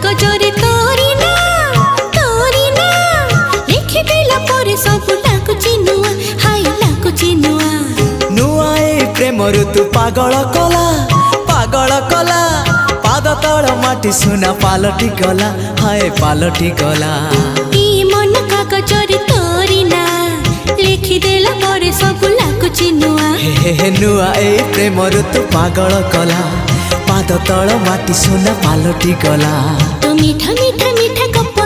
कागजरे तोरी ना लिखिदेला परे सब लाଗୁଛି ନୂଆ हाय ଲାଗୁଛି ନୂଆ नुआ ए प्रेम ऋतु पागल कला पाद तल माटी सुना पालटी गला हाय पालटी गला ई मन कागजरे तोरी ना लिखिदेला परे सब लाଗୁଛି ନୂଆ हे नुआ ए प्रेम ऋतु पागल कला पाद तल माटी सुना पालटी गला तो मीठा मीठा मीठा गप